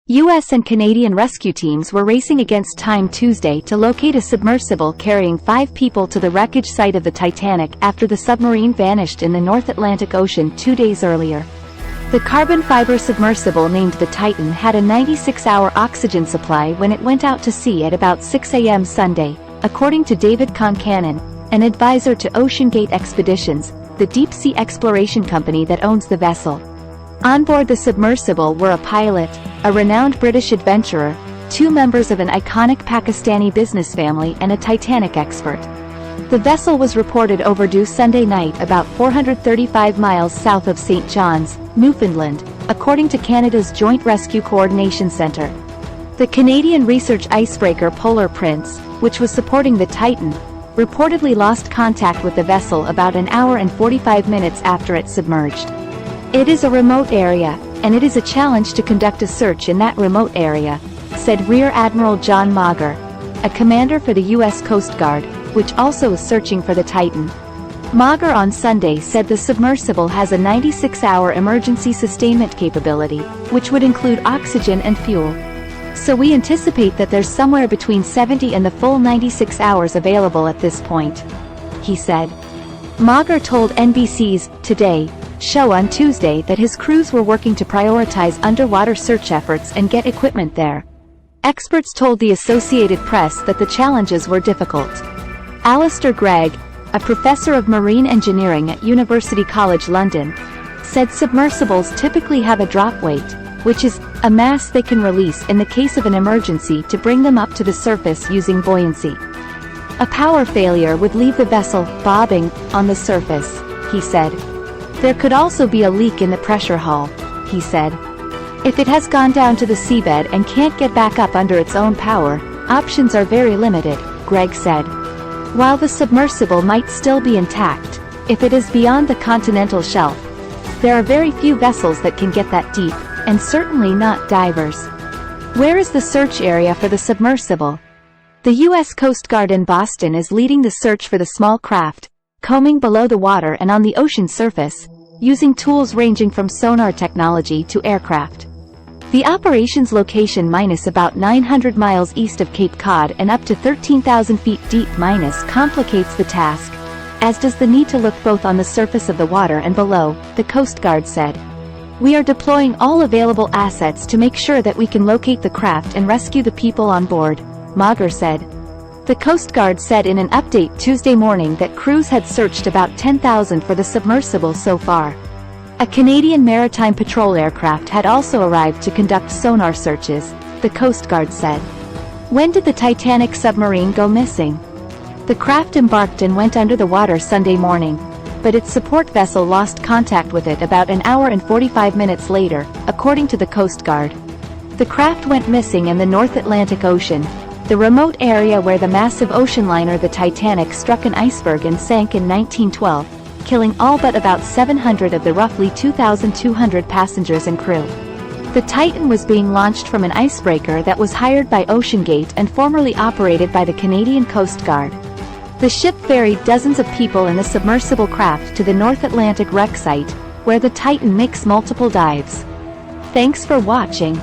U.S. and Canadian rescue teams were racing against time Tuesday to locate a submersible carrying 5 people to the wreckage site of the Titanic after the submarine vanished in the North Atlantic Ocean 2 days earlier. The carbon fiber submersible named the Titan had a 96-hour oxygen supply when it went out to sea at about 6 a.m. Sunday, according to David Concannon, an advisor to OceanGate Expeditions, the deep-sea exploration company that owns the vessel. On board the submersible were a pilot, a renowned British adventurer, 2 members of an iconic Pakistani business family and a Titanic expert. The vessel was reported overdue Sunday night about 435 miles south of St. John's, Newfoundland, according to Canada's Joint Rescue Coordination Centre. The Canadian research icebreaker Polar Prince, which was supporting the Titan, reportedly lost contact with the vessel about an hour and 45 minutes after it submerged. It is a remote area, and it is a challenge to conduct a search in that remote area, said Rear Admiral John Mauger, a commander for the U.S. Coast Guard, which also is searching for the Titan. Mauger on Sunday said the submersible has a 96-hour emergency sustainment capability, which would include oxygen and fuel. So we anticipate that there's somewhere between 70 and the full 96 hours available at this point, he said. Mauger told NBC's Today show on Tuesday that his crews were working to prioritize underwater search efforts and get equipment there. Experts told the Associated Press that the challenges were difficult. Alistair Gregg, a professor of marine engineering at University College London, said submersibles typically have a drop weight, which is a mass they can release in the case of an emergency to bring them up to the surface using buoyancy. A power failure would leave the vessel bobbing on the surface, he said. There could also be a leak in the pressure hull, he said. If it has gone down to the seabed and can't get back up under its own power, options are very limited, Gregg said. While the submersible might still be intact, if it is beyond the continental shelf, there are very few vessels that can get that deep, and certainly not divers. Where is the search area for the submersible? The U.S. Coast Guard in Boston is leading the search for the small craft, combing below the water and on the ocean surface, using tools ranging from sonar technology to aircraft. The operation's location minus about 900 miles east of Cape Cod and up to 13,000 feet deep minus complicates the task, as does the need to look both on the surface of the water and below, the Coast Guard said. We are deploying all available assets to make sure that we can locate the craft and rescue the people on board, Mauger said. The Coast Guard said in an update Tuesday morning that crews had searched about 10,000 for the submersible so far. A Canadian Maritime Patrol aircraft had also arrived to conduct sonar searches, the Coast Guard said. When did the Titanic submarine go missing? The craft embarked and went under the water Sunday morning, but its support vessel lost contact with it about an hour and 45 minutes later, according to the Coast Guard. The craft went missing in the North Atlantic Ocean, the remote area where the massive ocean liner the Titanic struck an iceberg and sank in 1912, killing all but about 700 of the roughly 2,200 passengers and crew. The Titan was being launched from an icebreaker that was hired by OceanGate and formerly operated by the Canadian Coast Guard. The ship ferried dozens of people in the submersible craft to the North Atlantic wreck site, where the Titan makes multiple dives. Thanks for watching.